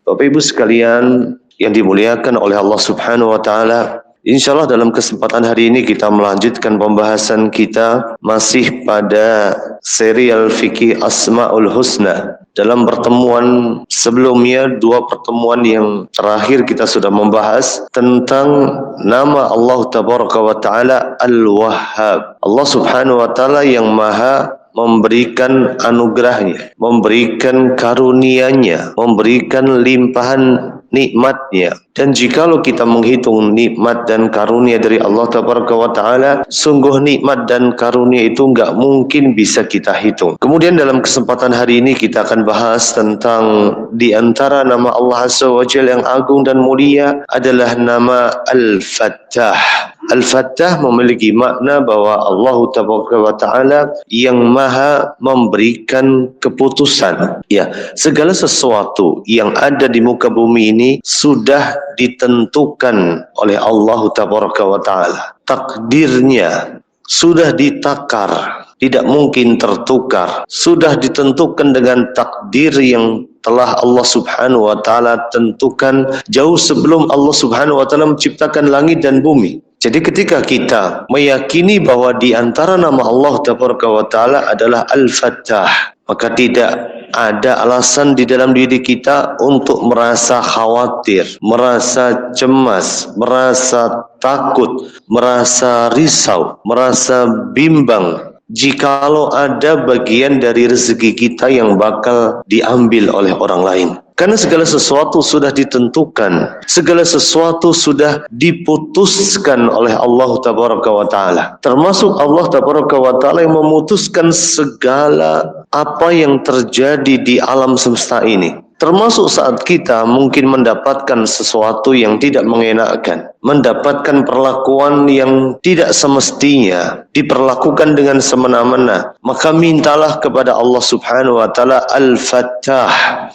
Bapak Ibu sekalian yang dimuliakan oleh Allah Subhanahu wa taala, insyaallah dalam kesempatan hari ini kita melanjutkan pembahasan kita masih pada serial fikih Asmaul Husna. Dalam pertemuan sebelumnya, dua pertemuan yang terakhir kita sudah membahas tentang nama Allah Tabaraka wa taala Al-Wahhab. Allah Subhanahu wa taala yang Maha memberikan anugerahnya, memberikan karunia-Nya, memberikan limpahan nikmatnya. Dan jikalau kita menghitung nikmat dan karunia dari Allah Tabaraka wa taala, sungguh nikmat dan karunia itu enggak mungkin bisa kita hitung. Kemudian dalam kesempatan hari ini kita akan bahas tentang di antara nama Allah Azza wa Jalla yang agung dan mulia adalah nama Al-Fattah. Al-Fattah memiliki makna bahwa Allah Tabaraka wa taala yang Maha memberikan keputusan. Ya, segala sesuatu yang ada di muka bumi ini sudah ditentukan oleh Allah Tabaraka wa taala. Takdirnya sudah ditakar, tidak mungkin tertukar. Sudah ditentukan dengan takdir yang telah Allah Subhanahu wa taala tentukan jauh sebelum Allah Subhanahu wa taala menciptakan langit dan bumi. Jadi ketika kita meyakini bahwa di antara nama Allah Tabaraka wa taala adalah Al-Fattah, maka tidak ada alasan di dalam diri kita untuk merasa khawatir, merasa cemas, merasa takut, merasa risau, merasa bimbang jikalau ada bagian dari rezeki kita yang bakal diambil oleh orang lain. Karena segala sesuatu sudah ditentukan, segala sesuatu sudah diputuskan oleh Allah Tabaraka wa taala. Termasuk Allah Tabaraka wa taala yang memutuskan segala apa yang terjadi di alam semesta ini. Termasuk saat kita mungkin mendapatkan sesuatu yang tidak mengenakan, mendapatkan perlakuan yang tidak semestinya, diperlakukan dengan semena-mena, maka mintalah kepada Allah Subhanahu wa taala Al-Fattah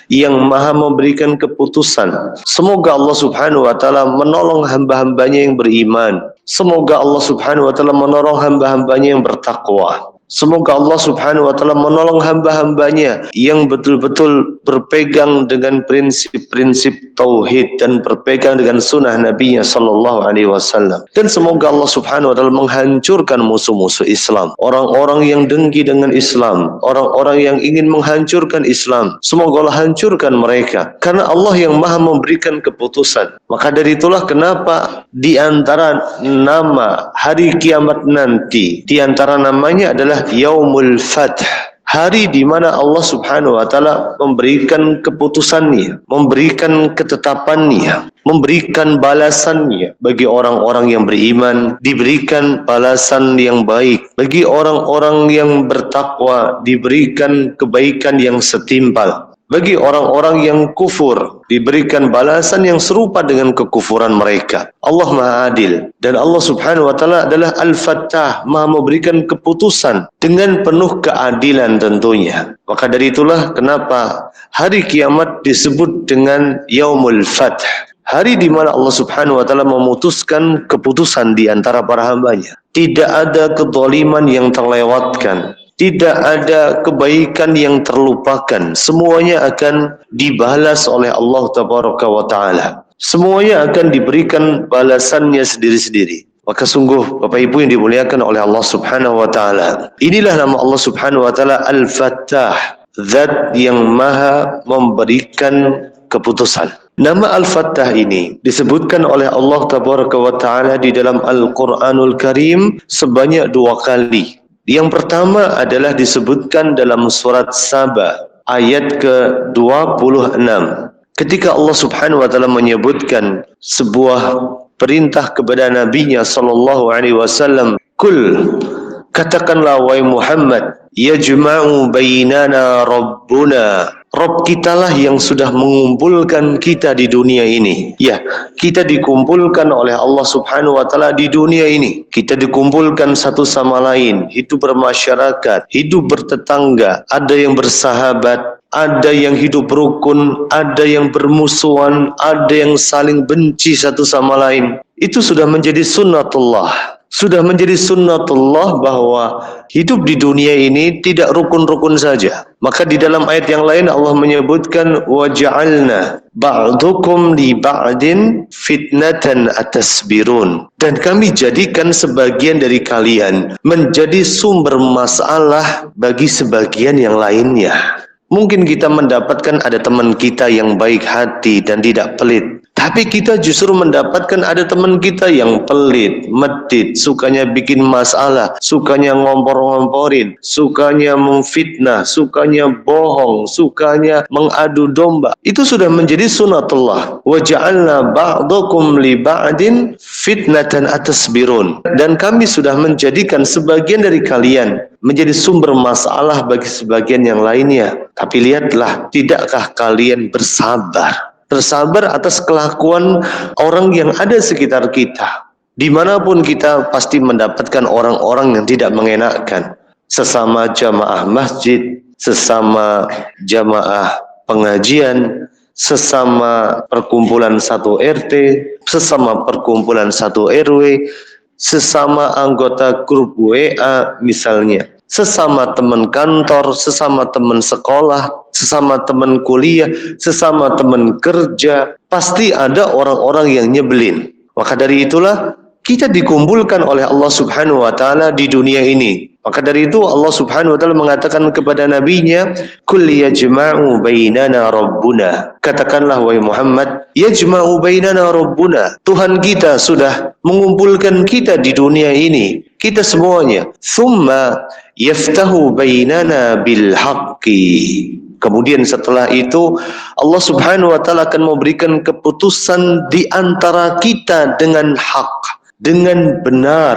yang Maha memberikan keputusan. Semoga Allah Subhanahu wa taala menolong hamba-hambanya yang beriman. Semoga Allah Subhanahu wa taala menolong hamba-hambanya yang bertakwa. Semoga Allah Subhanahu wa taala menolong hamba-hambanya yang betul-betul berpegang dengan prinsip-prinsip tauhid dan berpegang dengan sunnah Nabi sallallahu alaihi wasallam. Dan semoga Allah Subhanahu wa taala menghancurkan musuh-musuh Islam, orang-orang yang dengki dengan Islam, orang-orang yang ingin menghancurkan Islam. Semoga Allah hancurkan mereka, karena Allah yang Maha memberikan keputusan. Maka dari itulah kenapa di antara nama hari kiamat nanti, di antara namanya adalah Yaumul Fath, hari di mana Allah Subhanahu wa taala memberikan keputusannya, memberikan ketetapannya, memberikan balasannya bagi orang-orang yang beriman, diberikan balasan yang baik. Bagi orang-orang yang bertakwa diberikan kebaikan yang setimpal. Bagi orang-orang yang kufur diberikan balasan yang serupa dengan kekufuran mereka. Allah Maha Adil, dan Allah Subhanahu wa taala adalah Al-Fattah, Maha memberikan keputusan dengan penuh keadilan tentunya. Maka dari itulah kenapa hari kiamat disebut dengan Yaumul Fath, hari di mana Allah Subhanahu wa taala memutuskan keputusan di antara para hambanya. Tidak ada kezaliman yang terlewatkan, tidak ada kebaikan yang terlupakan. Semuanya akan dibalas oleh Allah Tabaraka wa taala. Semuanya akan diberikan balasannya sendiri-sendiri. Maka sungguh Bapak Ibu yang dimuliakan oleh Allah Subhanahu wa taala, inilah nama Allah Subhanahu wa taala Al-Fattah, zat yang Maha memberikan keputusan. Nama Al-Fattah ini disebutkan oleh Allah Tabaraka wa taala di dalam Al-Qur'anul Karim sebanyak 2 kali. Yang pertama adalah disebutkan dalam surat Saba ayat ke-26. Ketika Allah Subhanahu wa taala menyebutkan sebuah perintah kepada nabinya sallallahu alaihi wasallam, "Kul," katakanlah wahai Muhammad, "yajma'u bainana rabbuna." Rabb kitalah yang sudah mengumpulkan kita di dunia ini. Ya, kita dikumpulkan oleh Allah Subhanahu wa taala di dunia ini. Kita dikumpulkan satu sama lain, hidup bermasyarakat, hidup bertetangga, ada yang bersahabat, ada yang hidup rukun, ada yang bermusuhan, ada yang saling benci satu sama lain. Itu sudah menjadi sunnatullah, Sudah menjadi sunnatullah bahwa hidup di dunia ini tidak rukun-rukun saja. Maka di dalam ayat yang lain Allah menyebutkan waja'alna ba'dukum li ba'din fitnatan atasbirun. Dan kami jadikan sebagian dari kalian menjadi sumber masalah bagi sebagian yang lainnya. Mungkin kita mendapatkan ada teman kita yang baik hati dan tidak pelit. Tapi kita justru mendapatkan ada teman kita yang pelit, medit, sukanya bikin masalah, sukanya ngompor-ngomporin, sukanya memfitnah, sukanya bohong, sukanya mengadu domba. Itu sudah menjadi sunnatullah. Wa ja'alna ba'dakum li ba'din fitnatan atasbirun. Dan kami sudah menjadikan sebagian dari kalian menjadi sumber masalah bagi sebagian yang lainnya. Tapi lihatlah, tidakkah kalian bersabar? Bersabar atas kelakuan orang yang ada sekitar kita. Dimanapun kita pasti mendapatkan orang-orang yang tidak mengenakkan. Sesama jamaah masjid, sesama jamaah pengajian, sesama perkumpulan satu RT, sesama perkumpulan satu RW, sesama anggota grup WA misalnya. Sesama teman kantor, sesama teman sekolah, sesama teman kuliah, sesama teman kerja, pasti ada orang-orang yang nyebelin. Maka dari itulah kita dikumpulkan oleh Allah Subhanahu wa taala di dunia ini. Maka dari itu Allah Subhanahu wa taala mengatakan kepada nabinya, "Qul yajma'u bainana rabbuna." Katakanlah wahai Muhammad, yajma'u bainana rabbuna. Tuhan kita sudah mengumpulkan kita di dunia ini, kita semuanya. Tsumma yaftahu bainana bil haqqi. Kemudian setelah itu Allah Subhanahu wa taala akan memberikan keputusan di antara kita dengan hak, dengan benar,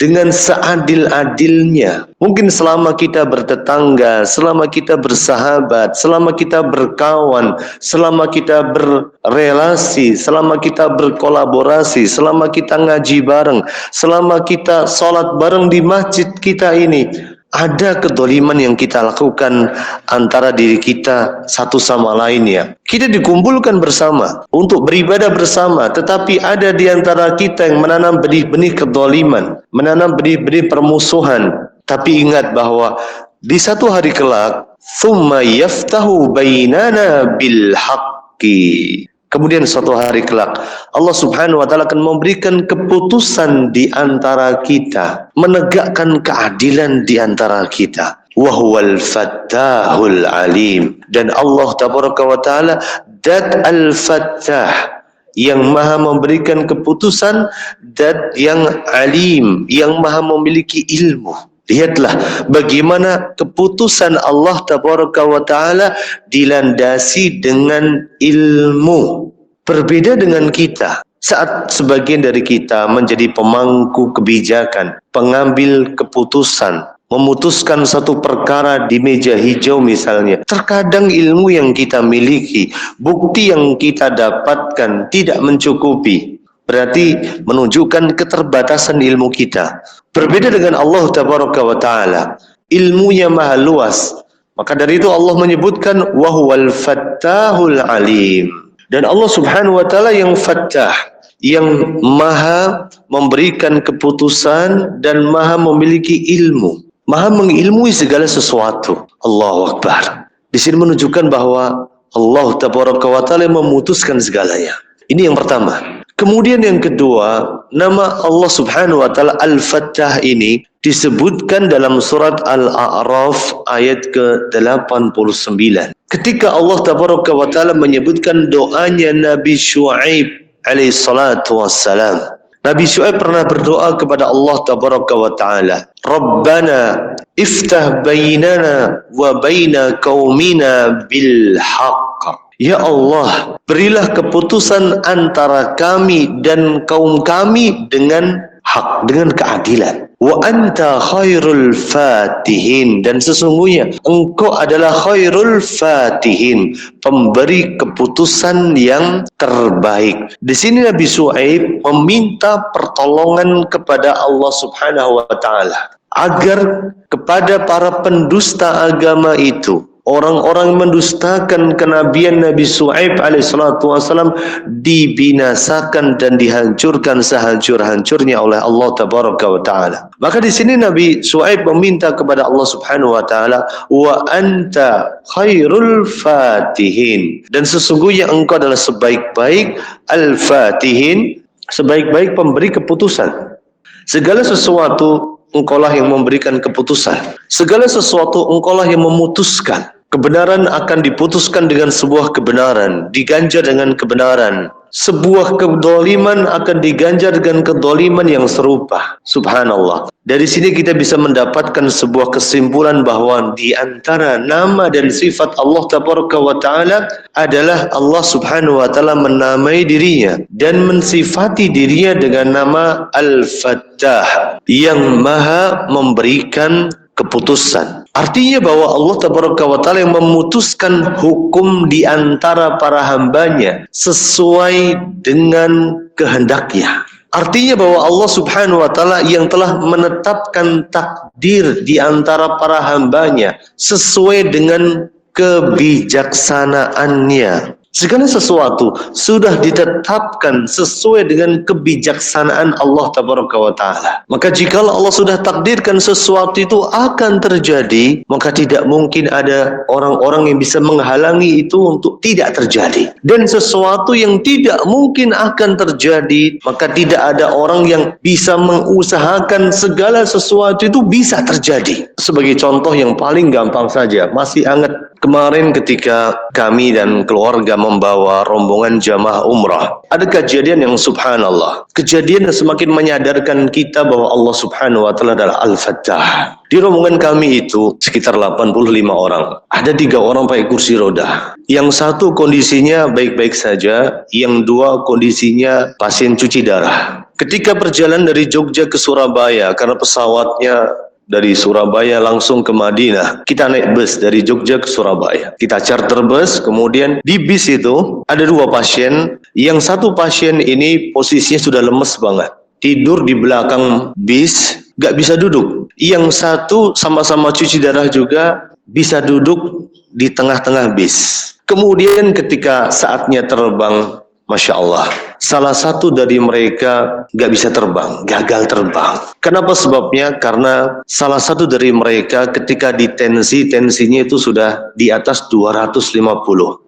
dengan seadil-adilnya. Mungkin selama kita bertetangga, selama kita bersahabat, selama kita berkawan, selama kita berrelasi, selama kita berkolaborasi, selama kita ngaji bareng, selama kita sholat bareng di masjid kita ini, ada kedoliman yang kita lakukan antara diri kita satu sama lainnya. Kita dikumpulkan bersama untuk beribadah bersama, tetapi ada di antara kita yang menanam benih-benih kedoliman, menanam benih-benih permusuhan. Tapi ingat bahwa di satu hari kelak, "Tsumma yaftahu bainana bil haqqi." Kemudian suatu hari kelak Allah Subhanahu wa taala akan memberikan keputusan di antara kita, menegakkan keadilan di antara kita. Wa huwal fattahul alim. Dan Allah tabaraka wa taala dat al-fattah, yang maha memberikan keputusan, dan yang alim, yang maha memiliki ilmu. Lihatlah bagaimana keputusan Allah Tabaraka wa Ta'ala dilandasi dengan ilmu. Berbeda dengan kita. Saat sebagian dari kita menjadi pemangku kebijakan, pengambil keputusan, memutuskan satu perkara di meja hijau misalnya. Terkadang ilmu yang kita miliki, bukti yang kita dapatkan tidak mencukupi. Berarti menunjukkan keterbatasan ilmu kita. Berbeda dengan Allah Tabaraka wa Ta'ala, ilmunya maha luas. Maka dari itu Allah menyebutkan wa huwal fattahul alim. Dan Allah Subhanahu wa Ta'ala yang fattah, yang maha memberikan keputusan dan maha memiliki ilmu, maha mengilmui segala sesuatu. Allahu Akbar. Di sini menunjukkan bahwa Allah Tabaraka wa Ta'ala memutuskan segalanya. Ini yang pertama. Kemudian yang kedua, nama Allah Subhanahu wa Ta'ala Al-Fattah ini disebutkan dalam surat Al-A'raf ayat ke-89. Ketika Allah Tabaraka wa Ta'ala menyebutkan doanya Nabi Syuaib alaihi salatu wassalam. Nabi Syuaib pernah berdoa kepada Allah Tabaraka wa Ta'ala, Rabbana iftah bainana wa baina qaumina bil haqq. Ya Allah, berilah keputusan antara kami dan kaum kami dengan hak, dengan keadilan. Wa anta khairul fatihin. Dan sesungguhnya engkau adalah khairul fatihin, pemberi keputusan yang terbaik. Di sini Nabi Syuaib meminta pertolongan kepada Allah Subhanahu wa Ta'ala agar kepada para pendusta agama itu, orang-orang yang mendustakan kenabian Nabi Shu'aib alaihissalatu wassalam dibinasakan dan dihancurkan sehancur-hancurnya oleh Allah tabaraka wa ta'ala. Maka di sini Nabi Shu'aib meminta kepada Allah subhanahu wa ta'ala, wa anta khairul fatihin, dan sesungguhnya engkau adalah sebaik-baik al-fatihin, sebaik-baik pemberi keputusan. Segala sesuatu engkaulah yang memberikan keputusan. Segala sesuatu engkaulah yang memutuskan. Kebenaran akan diputuskan dengan sebuah kebenaran, diganjar dengan kebenaran. Sebuah kedoliman akan diganjar dengan kedoliman yang serupa. Subhanallah. Dari sini kita bisa mendapatkan sebuah kesimpulan bahwa di antara nama dan sifat Allah tabaraka wa ta'ala adalah Allah subhanahu wa ta'ala menamai dirinya dan mensifati dirinya dengan nama Al-Fattah, yang maha memberikan keputusan. Artinya bahwa Allah tabaraka wa ta'ala yang memutuskan hukum di antara para hambanya sesuai dengan kehendaknya. Artinya bahwa Allah subhanahu wa ta'ala yang telah menetapkan takdir di antara para hambanya sesuai dengan kebijaksanaannya. Segala sesuatu sudah ditetapkan sesuai dengan kebijaksanaan Allah tabaraka wa ta'ala. Maka jika Allah sudah takdirkan sesuatu itu akan terjadi, maka tidak mungkin ada orang-orang yang bisa menghalangi itu untuk tidak terjadi. Dan sesuatu yang tidak mungkin akan terjadi, maka tidak ada orang yang bisa mengusahakan segala sesuatu itu bisa terjadi. Sebagai contoh yang paling gampang saja, masih hangat kemarin ketika kami dan keluarga membawa rombongan jamaah umrah, ada kejadian yang subhanallah, kejadian yang semakin menyadarkan kita bahwa Allah subhanahu wa ta'ala adalah Al-Fattah. Di rombongan kami itu sekitar 85 orang, ada 3 orang pakai kursi roda, yang satu kondisinya baik-baik saja, yang 2 kondisinya pasien cuci darah. Ketika perjalanan dari Jogja ke Surabaya, karena pesawatnya dari Surabaya langsung ke Madinah, kita naik bus dari Jogja ke Surabaya. Kita charter bus, kemudian di bis itu ada 2 pasien. Yang satu pasien ini posisinya sudah lemes banget, tidur di belakang bis, gak bisa duduk. Yang satu sama-sama cuci darah juga, bisa duduk di tengah-tengah bis. Kemudian ketika saatnya terbang, Masya Allah, salah satu dari mereka gak bisa terbang, gagal terbang. Kenapa sebabnya? Karena salah satu dari mereka ketika ditensi, tensinya itu sudah di atas 250.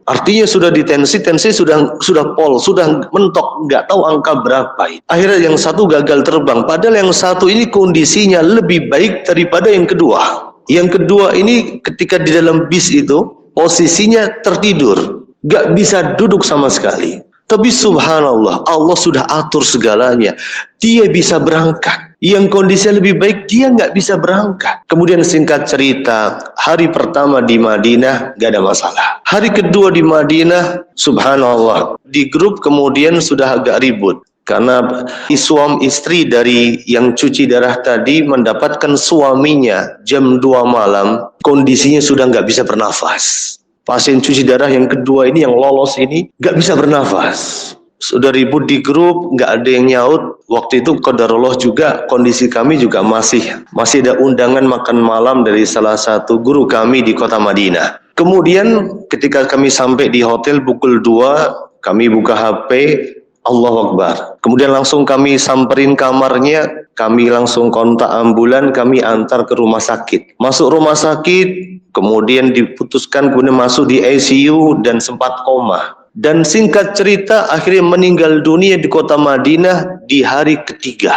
Artinya sudah ditensi, tensi sudah pol, sudah mentok, gak tahu angka berapa. Akhirnya yang satu gagal terbang, padahal yang satu ini kondisinya lebih baik daripada yang kedua. Yang kedua ini ketika di dalam bis itu posisinya tertidur, gak bisa duduk sama sekali. Tapi subhanallah, Allah sudah atur segalanya. Dia bisa berangkat. Yang kondisinya lebih baik, dia nggak bisa berangkat. Kemudian singkat cerita, hari pertama di Madinah nggak ada masalah. Hari kedua di Madinah, subhanallah, di grup kemudian sudah agak ribut. Karena suami istri dari yang cuci darah tadi mendapatkan suaminya jam 2 malam, kondisinya sudah nggak bisa bernafas. Pasien cuci darah yang kedua ini, yang lolos ini, gak bisa bernafas. Sudah ribut di grup, gak ada yang nyaut. Waktu itu qadarullah juga, kondisi kami juga masih ada undangan makan malam dari salah satu guru kami di kota Madinah. Kemudian ketika kami sampai di hotel pukul 2, kami buka HP, Allahu Akbar. Kemudian langsung kami samperin kamarnya, kami langsung kontak ambulan, kami antar ke rumah sakit. Masuk rumah sakit, kemudian diputuskan kemudian masuk di ICU dan sempat koma. Dan singkat cerita akhirnya meninggal dunia di kota Madinah di hari ketiga.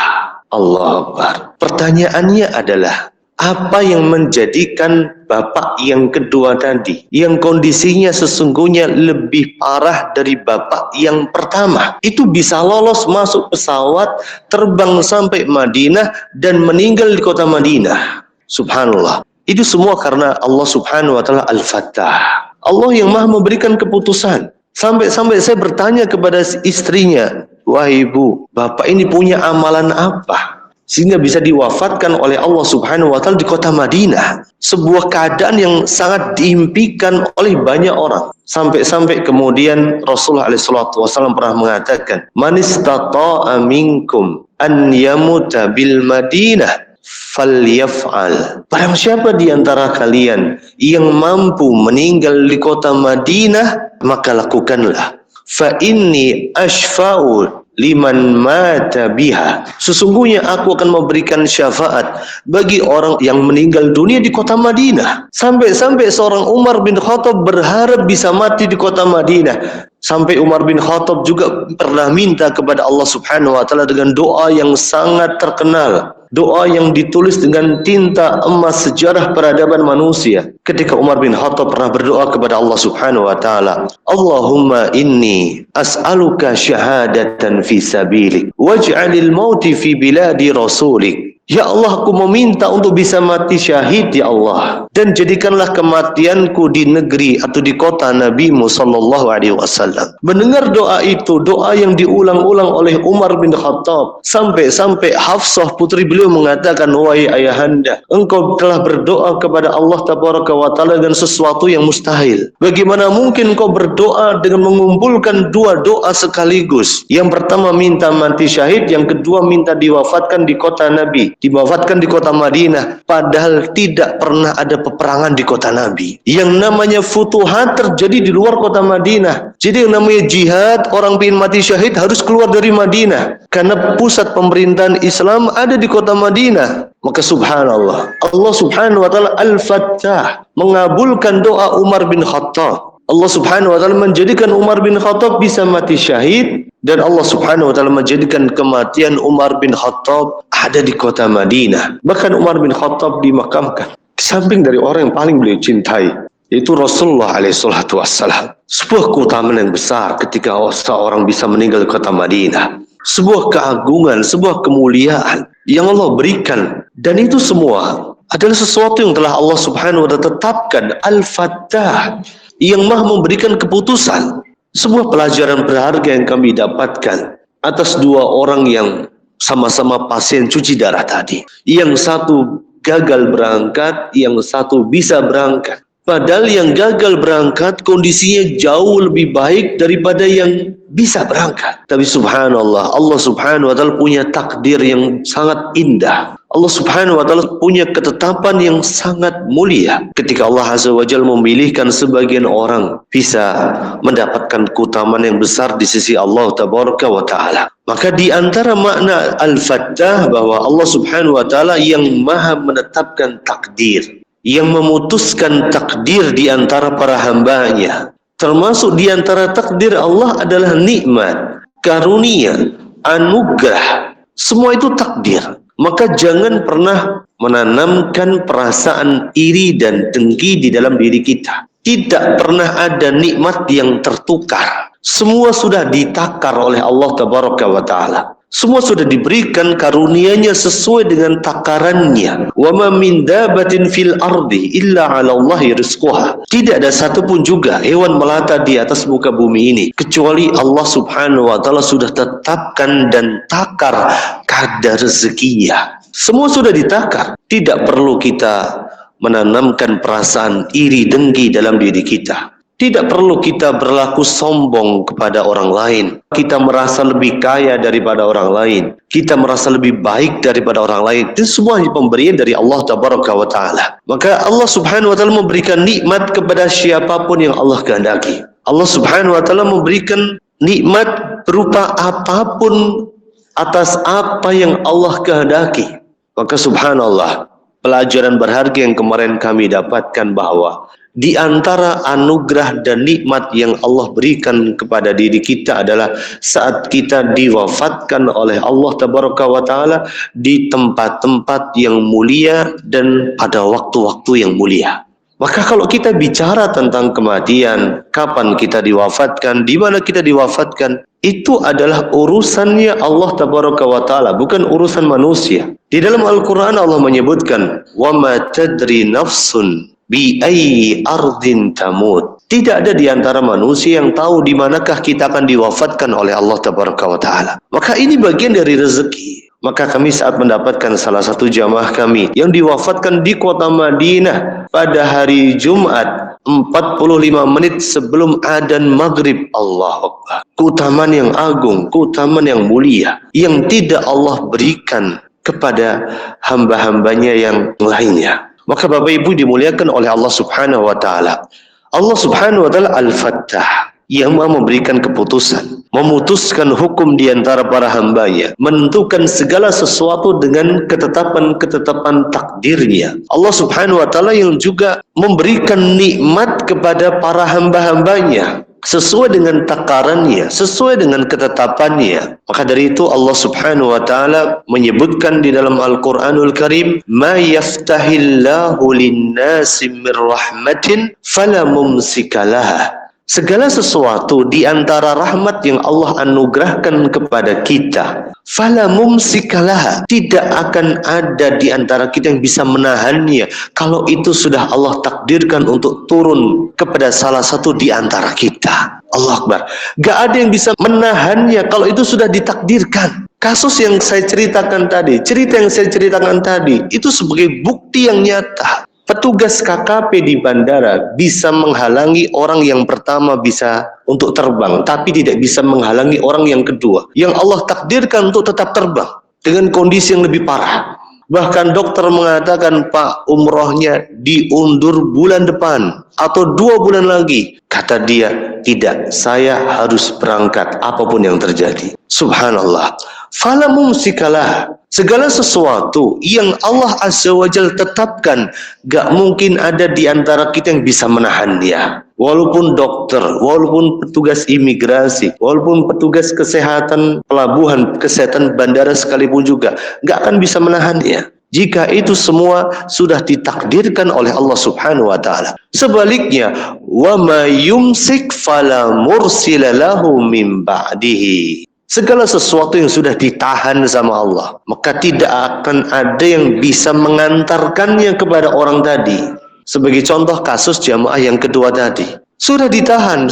Allahu Akbar. Pertanyaannya adalah, apa yang menjadikan bapak yang kedua tadi, yang kondisinya sesungguhnya lebih parah dari bapak yang pertama, itu bisa lolos masuk pesawat, terbang sampai Madinah dan meninggal di kota Madinah? Subhanallah. Itu semua karena Allah subhanahu wa ta'ala Al-Fattah. Allah yang maha memberikan keputusan. Sampai saya bertanya kepada istrinya, wahai ibu, bapak ini punya amalan apa sehingga bisa diwafatkan oleh Allah subhanahu wa ta'ala di kota Madinah? Sebuah keadaan yang sangat diimpikan oleh banyak orang. Sampai kemudian Rasulullah SAW pernah mengatakan, man istata'a minkum an yamuta bil Madinah falyaf'al. Barang siapa di antara kalian yang mampu meninggal di kota Madinah, maka lakukanlah. Fa inni ashfa'u liman mata biha. Sesungguhnya aku akan memberikan syafaat bagi orang yang meninggal dunia di kota Madinah. Sampai-sampai seorang Umar bin Khattab berharap bisa mati di kota Madinah. Sampai Umar bin Khattab juga pernah minta kepada Allah Subhanahu wa taala dengan doa yang sangat terkenal. Doa yang ditulis dengan tinta emas sejarah peradaban manusia. Ketika Umar bin Khattab pernah berdoa kepada Allah Subhanahu wa taala, Allahumma inni as'aluka syahadatan fi sabilik waj'alil mauti fi biladi rasulik. Ya Allah, aku meminta untuk bisa mati syahid ya Allah, dan jadikanlah kematianku di negeri atau di kota Nabi-Mu sallallahu alaihi wasallam. Mendengar doa itu, doa yang diulang-ulang oleh Umar bin Khattab, sampai-sampai Hafsah putri beliau mengatakan, wahai ayahanda, engkau telah berdoa kepada Allah tabaraka wa taala dengan sesuatu yang mustahil. Bagaimana mungkin kau berdoa dengan mengumpulkan dua doa sekaligus? Yang pertama minta mati syahid, yang kedua minta diwafatkan di kota Nabi, diwafatkan di kota Madinah, padahal tidak pernah ada peperangan di kota Nabi. Yang namanya futuhat terjadi di luar kota Madinah. Jadi yang namanya jihad, orang ingin mati syahid harus keluar dari Madinah, karena pusat pemerintahan Islam ada di kota Madinah. Maka subhanallah, Allah Subhanahu wa taala Al-Fattah mengabulkan doa Umar bin Khattab. Allah Subhanahu wa taala menjadikan Umar bin Khattab bisa mati syahid, dan Allah Subhanahu wa taala menjadikan kematian Umar bin Khattab ada di kota Madinah. Bahkan Umar bin Khattab dimakamkan di samping dari orang yang paling beliau cintai, yaitu Rasulullah alaihi salatu wassalam. Sebuah keutamaan yang besar ketika seorang bisa meninggal di kota Madinah. Sebuah keagungan, sebuah kemuliaan yang Allah berikan, dan itu semua adalah sesuatu yang telah Allah Subhanahu wa taala tetapkan. Al-Fattah, yang Maha memberikan keputusan. Sebuah pelajaran berharga yang kami dapatkan atas dua orang yang sama-sama pasien cuci darah tadi. Yang satu gagal berangkat, yang satu bisa berangkat. Padahal yang gagal berangkat kondisinya jauh lebih baik daripada yang bisa berangkat. Tapi subhanallah, Allah Subhanahu wa taala punya takdir yang sangat indah. Allah Subhanahu wa taala punya ketetapan yang sangat mulia. Ketika Allah Azza wa Jalla memilihkan sebagian orang bisa mendapatkan keutamaan yang besar di sisi Allah Tabaraka wa taala. Maka di antara makna Al-Fattah bahwa Allah Subhanahu wa taala yang Maha menetapkan takdir, yang memutuskan takdir di antara para hambanya. Termasuk di antara takdir Allah adalah nikmat, karunia, anugerah. Semua itu takdir. Maka jangan pernah menanamkan perasaan iri dan dengki di dalam diri kita. Tidak pernah ada nikmat yang tertukar. Semua sudah ditakar oleh Allah Tabaraka wa taala. Semua sudah diberikan karunia-Nya sesuai dengan takarannya. Wa ma min dabatin fil ardi illa 'ala Allahi rizquha. Tidak ada satupun juga hewan melata di atas muka bumi ini kecuali Allah Subhanahu wa taala sudah tetapkan dan takar kadar rezekinya. Semua sudah ditakar. Tidak perlu kita menanamkan perasaan iri dengki dalam diri kita. Tidak perlu kita berlaku sombong kepada orang lain. Kita merasa lebih kaya daripada orang lain. Kita merasa lebih baik daripada orang lain. Itu semua pemberian dari Allah Tabaraka wa taala. Maka Allah Subhanahu wa taala memberikan nikmat kepada siapapun yang Allah kehendaki. Allah Subhanahu wa taala memberikan nikmat berupa apapun atas apa yang Allah kehendaki. Maka subhanallah, pelajaran berharga yang kemarin kami dapatkan bahwa di antara anugerah dan nikmat yang Allah berikan kepada diri kita adalah saat kita diwafatkan oleh Allah Tabaraka wa taala di tempat-tempat yang mulia dan pada waktu-waktu yang mulia. Maka kalau kita bicara tentang kematian, kapan kita diwafatkan, di mana kita diwafatkan, itu adalah urusannya Allah Tabaraka wa taala, bukan urusan manusia. Di dalam Al-Qur'an Allah menyebutkan, "Wa ma tadri nafsun bi ayyi ardin tamut." Tidak ada di antara manusia yang tahu di manakah kita akan diwafatkan oleh Allah Tabaraka wa taala. Maka ini bagian dari rezeki. Maka kami saat mendapatkan salah satu jamaah kami yang diwafatkan di kota Madinah pada hari Jumat 45 menit sebelum adzan maghrib. Allahu Akbar. Keutamaan yang agung, keutamaan yang mulia yang tidak Allah berikan kepada hamba-hambanya yang lainnya. Maka Bapak Ibu dimuliakan oleh Allah Subhanahu wa taala. Allah Subhanahu wa taala Al-Fattah, yang Maha memberikan keputusan, memutuskan hukum di antara para hambanya, menentukan segala sesuatu dengan ketetapan-ketetapan takdirnya. Allah Subhanahu wa taala yang juga memberikan nikmat kepada para hamba-hambanya sesuai dengan takarannya, sesuai dengan ketetapannya. Maka dari itu Allah Subhanahu wa taala menyebutkan di dalam Al-Qur'anul Karim, "Ma yaftahillahu lin-nasi min rahmatin fala mumsikalaha." Segala sesuatu di antara rahmat yang Allah anugerahkan kepada kita, fala mumsikalaha, tidak akan ada di antara kita yang bisa menahannya kalau itu sudah Allah takdirkan untuk turun kepada salah satu di antara kita. Allah Akbar. Gak ada yang bisa menahannya kalau itu sudah ditakdirkan. Kasus yang saya ceritakan tadi, cerita yang saya ceritakan tadi, itu sebagai bukti yang nyata. Petugas KKP di bandara bisa menghalangi orang yang pertama bisa untuk terbang, tapi tidak bisa menghalangi orang yang kedua, yang Allah takdirkan untuk tetap terbang dengan kondisi yang lebih parah. Bahkan dokter mengatakan, Pak, umrohnya diundur bulan depan atau 2 bulan lagi. Kata dia, tidak, saya harus berangkat apapun yang terjadi. Subhanallah. Fala mumsikalah. Segala sesuatu yang Allah Azza wa Jalla tetapkan, gak mungkin ada di antara kita yang bisa menahannya. Walaupun dokter, walaupun petugas imigrasi, walaupun petugas kesehatan pelabuhan, kesehatan bandara sekalipun juga, gak akan bisa menahannya. Jika itu semua sudah ditakdirkan oleh Allah Subhanahu wa taala. Sebaliknya, wa ma yumsik fala mursila lahu min ba'dihi. Segala sesuatu yang sudah ditahan sama Allah, maka tidak akan ada yang bisa mengantarkannya kepada orang tadi. Sebagai contoh kasus jamaah yang kedua tadi. Sudah ditahan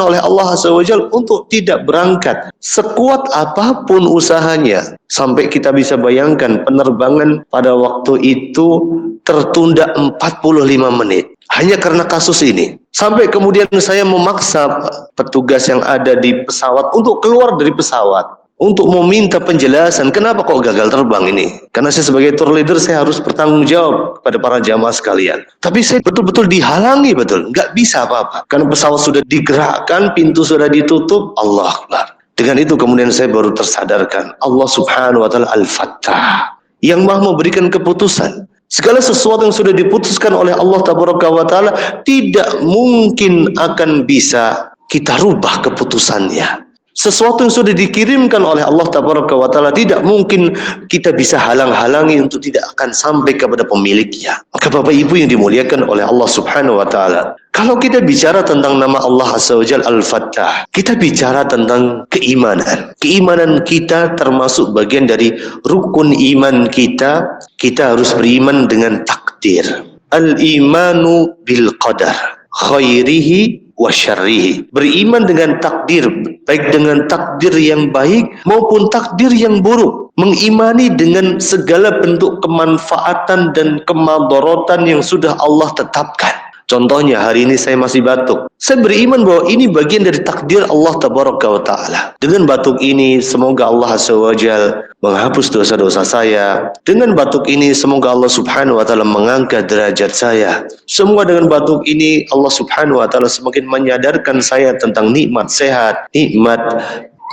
oleh Allah Azza wa Jalla untuk tidak berangkat. Sekuat apapun usahanya. Sampai kita bisa bayangkan penerbangan pada waktu itu tertunda 45 menit. Hanya karena kasus ini. Sampai kemudian saya memaksa petugas yang ada di pesawat untuk keluar dari pesawat. Untuk meminta penjelasan kenapa kok gagal terbang ini. Karena saya sebagai tour leader saya harus bertanggung jawab kepada para jamaah sekalian. Tapi saya betul-betul dihalangi betul. Nggak bisa apa-apa. Karena pesawat sudah digerakkan, pintu sudah ditutup. Allah Akbar. Dengan itu kemudian saya baru tersadarkan. Allah Subhanahu wa taala Al-Fattah. Yang Maha memberikan keputusan. Segala sesuatu yang sudah diputuskan oleh Allah Tabaraka wa taala tidak mungkin akan bisa kita rubah keputusannya. Sesuatu yang sudah dikirimkan oleh Allah Tabaraka wa taala tidak mungkin kita bisa halang-halangi untuk tidak akan sampai kepada pemiliknya. Maka Bapak Ibu yang dimuliakan oleh Allah Subhanahu wa taala, kalau kita bicara tentang nama Allah Azza wa Jalla Al-Fattah, kita bicara tentang keimanan. Keimanan kita termasuk bagian dari rukun iman kita. Kita harus beriman dengan takdir. Al-imanu bil qadar khairihi wa syarrihi. Beriman dengan takdir, baik dengan takdir yang baik maupun takdir yang buruk. Mengimani dengan segala bentuk kemanfaatan dan kemadharatan yang sudah Allah tetapkan. Contohnya hari ini saya masih batuk. Saya beriman bahwa ini bagian dari takdir Allah Tabaraka wa Ta'ala. Dengan batuk ini semoga Allah Azza wa Jalla menghapus dosa-dosa saya. Dengan batuk ini semoga Allah Subhanahu wa Ta'ala mengangkat derajat saya. Semua dengan batuk ini Allah Subhanahu wa Ta'ala semakin menyadarkan saya tentang nikmat sehat, nikmat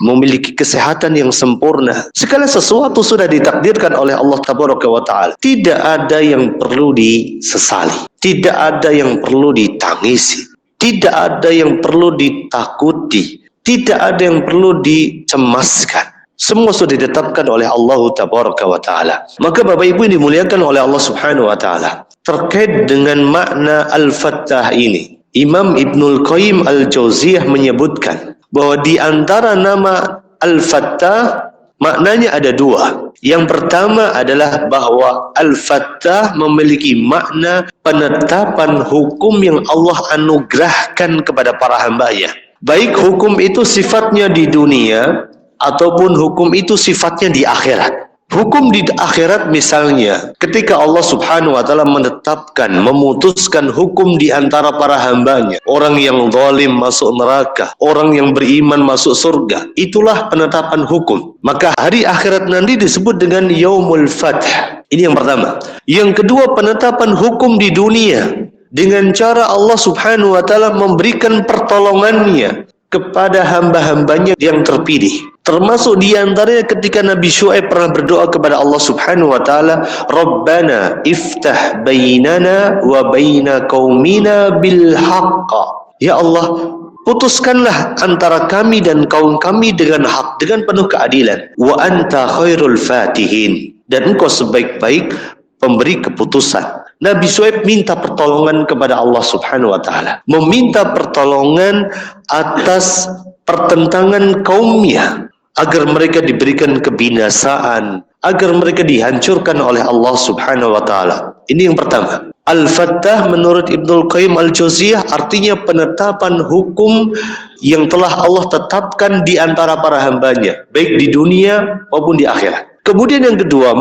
memiliki kesehatan yang sempurna. Segala sesuatu sudah ditakdirkan oleh Allah Tabaraka wa Ta'ala. Tidak ada yang perlu disesali. Tidak ada yang perlu ditangisi. Tidak ada yang perlu ditakuti. Tidak ada yang perlu dicemaskan. Semua sudah ditetapkan oleh Allah Tabaraka wa Ta'ala. Maka Bapak Ibu yang dimuliakan oleh Allah Subhanahu wa Ta'ala, terkait dengan makna Al-Fattah ini, Imam Ibnul Qayyim Al-Jauziyah menyebutkan bahwa di antara nama Al-Fattah maknanya ada 2. Yang pertama adalah bahwa Al-Fattah memiliki makna penetapan hukum yang Allah anugerahkan kepada para hambanya. Baik hukum itu sifatnya di dunia ataupun hukum itu sifatnya di akhirat. Hukum di akhirat misalnya, ketika Allah subhanahu wa ta'ala menetapkan, memutuskan hukum di antara para hambanya, orang yang zalim masuk neraka, orang yang beriman masuk surga, itulah penetapan hukum. Maka hari akhirat nanti disebut dengan Yaumul Fath. Ini yang pertama. Yang kedua, penetapan hukum di dunia dengan cara Allah subhanahu wa ta'ala memberikan pertolongannya kepada hamba-hambanya yang terpilih. Termasuk diantaranya ketika Nabi Syuaib pernah berdoa kepada Allah subhanahu wa ta'ala, Rabbana iftah bainana wa baina qaumina bil haqqa. Ya Allah, putuskanlah antara kami dan kaum kami dengan hak, dengan penuh keadilan. Wa anta khairul fatihin. Dan engkau sebaik-baik pemberi keputusan. Nabi Syuaib minta pertolongan kepada Allah subhanahu wa ta'ala. Meminta pertolongan atas pertentangan kaumnya, agar mereka diberikan kebinasaan, agar mereka dihancurkan oleh Allah subhanahu wa ta'ala. Ini yang pertama. Al-Fattah menurut Ibnul Qayyim Al-Jauziyah artinya penetapan hukum yang telah Allah tetapkan di antara para hambanya, baik di dunia maupun di akhirat. Kemudian yang kedua,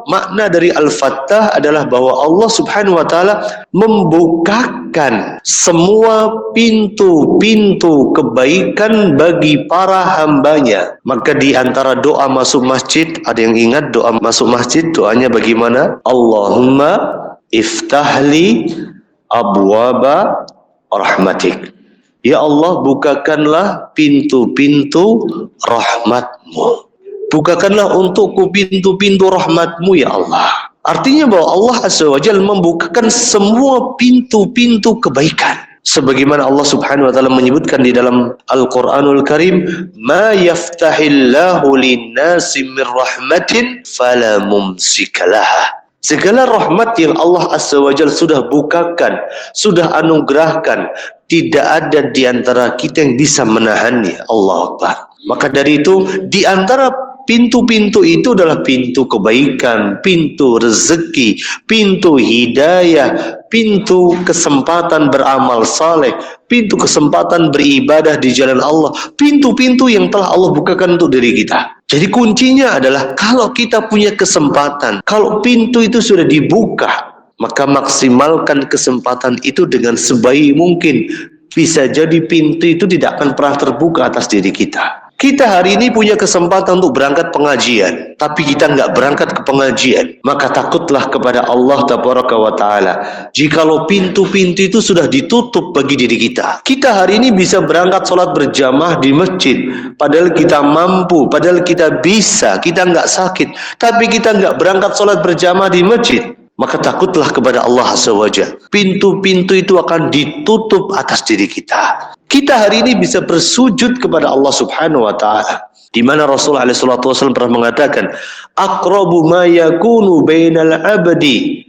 makna dari Al-Fattah adalah bahwa Allah subhanahu wa ta'ala membukakan semua pintu-pintu kebaikan bagi para hambanya. Maka di antara doa masuk masjid, ada yang ingat doa masuk masjid, doanya bagaimana? Allahumma iftahli abwaba rahmatik. Ya Allah, bukakanlah pintu-pintu rahmatmu. Bukakanlah untukku pintu-pintu rahmatmu ya Allah. Artinya bahwa Allah Azza wa Jalla membukakan semua pintu-pintu kebaikan. Sebagaimana Allah subhanahu wa ta'ala menyebutkan di dalam Al-Quranul Karim, Ma yaftahillahu linnasi min rahmatin fala mumsikalaha. Segala rahmat yang Allah Azza wa Jalla sudah bukakan, sudah anugerahkan, tidak ada di antara kita yang bisa menahannya. Allah Akbar. Maka dari itu, di antara pintu-pintu itu adalah pintu kebaikan, pintu rezeki, pintu hidayah, pintu kesempatan beramal saleh, pintu kesempatan beribadah di jalan Allah, pintu-pintu yang telah Allah bukakan untuk diri kita. Jadi kuncinya adalah kalau kita punya kesempatan, kalau pintu itu sudah dibuka, maka maksimalkan kesempatan itu dengan sebaik mungkin. Bisa jadi pintu itu tidak akan pernah terbuka atas diri kita. Kita hari ini punya kesempatan untuk berangkat pengajian, tapi kita nggak berangkat ke pengajian, maka takutlah kepada Allah Tabaraka wa Ta'ala. Jikalau pintu-pintu itu sudah ditutup bagi diri kita. Kita hari ini bisa berangkat sholat berjamaah di masjid, padahal kita mampu, padahal kita bisa, kita nggak sakit, tapi kita nggak berangkat sholat berjamaah di masjid. Maka takutlah kepada Allah Azza wa Jalla. Pintu-pintu itu akan ditutup atas diri kita. Kita hari ini bisa bersujud kepada Allah Subhanahu wa ta'ala. Di mana Rasulullah SAW pernah mengatakan, aqrabu ma yakunu bainal abdi.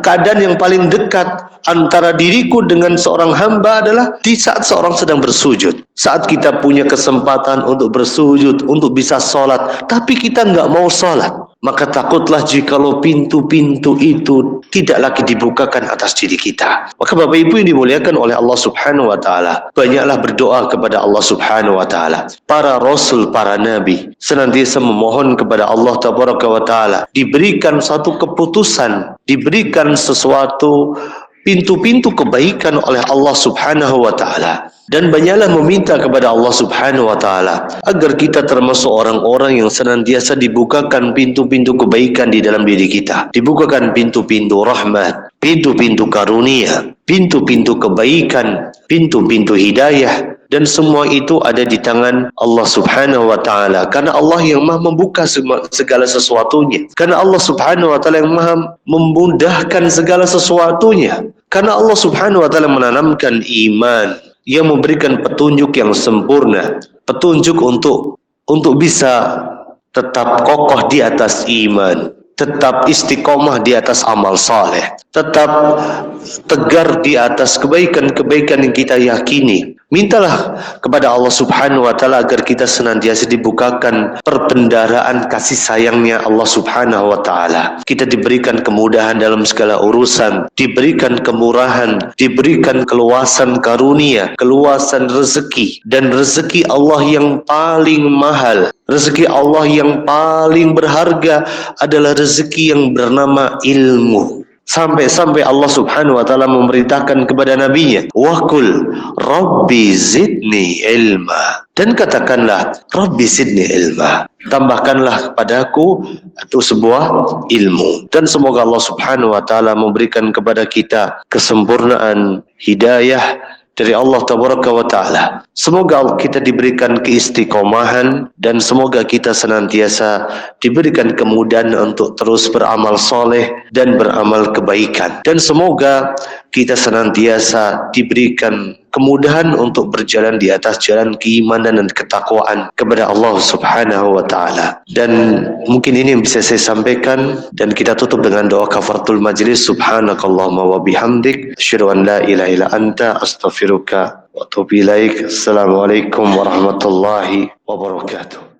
Keadaan yang paling dekat antara diriku dengan seorang hamba adalah di saat seorang sedang bersujud. Saat kita punya kesempatan untuk bersujud, untuk bisa sholat, tapi kita nggak mau sholat. Maka takutlah jikalau pintu-pintu itu tidak lagi dibukakan atas diri kita. Maka Bapak Ibu yang dimuliakan oleh Allah Subhanahu wa ta'ala, banyaklah berdoa kepada Allah Subhanahu wa ta'ala. Para Rasul, para Nabi senantiasa memohon kepada Allah Tabaraka wa ta'ala, diberikan satu keputusan, diberikan sesuatu pintu-pintu kebaikan oleh Allah Subhanahu wa ta'ala. Dan banyaklah meminta kepada Allah Subhanahu wa ta'ala agar kita termasuk orang-orang yang senantiasa dibukakan pintu-pintu kebaikan di dalam diri kita. Dibukakan pintu-pintu rahmat, pintu-pintu karunia, pintu-pintu kebaikan, pintu-pintu hidayah. Dan semua itu ada di tangan Allah Subhanahu wa ta'ala. Karena Allah yang maha membuka segala sesuatunya. Karena Allah Subhanahu wa ta'ala yang maha memudahkan segala sesuatunya. Karena Allah Subhanahu wa ta'ala menanamkan iman, yang memberikan petunjuk yang sempurna, petunjuk untuk bisa tetap kokoh di atas iman, tetap istiqomah di atas amal saleh, tetap tegar di atas kebaikan-kebaikan yang kita yakini. Mintalah kepada Allah Subhanahu wa taala agar kita senantiasa dibukakan perbendaharaan kasih sayangnya Allah Subhanahu wa taala. Kita diberikan kemudahan dalam segala urusan, diberikan kemurahan, diberikan keluasan karunia, keluasan rezeki, dan rezeki Allah yang paling mahal, rezeki Allah yang paling berharga adalah rezeki yang bernama ilmu. Sampai-sampai Allah Subhanahu wa taala memerintahkan kepada nabinya, "Waqul Rabbi zidni ilma." Dan katakanlah, "Rabbi zidni ilma." Tambahkanlah kepadaku itu sebuah ilmu. Dan semoga Allah Subhanahu wa taala memberikan kepada kita kesempurnaan hidayah dari Allah Tabaraka wa Ta'ala. Semoga kita diberikan keistiqomahan dan semoga kita senantiasa diberikan kemudahan untuk terus beramal soleh dan beramal kebaikan. Dan semoga kita senantiasa diberikan kemudahan untuk berjalan di atas jalan keimanan dan ketakwaan kepada Allah Subhanahu wa taala. Dan mungkin ini yang bisa saya sampaikan, dan kita tutup dengan doa kafaratul majlis. Subhanakallahumma wa bihamdik, asyhadu an la ilaha illa anta, astaghfiruka wa atubu ilaik. Assalamualaikum warahmatullahi wabarakatuh.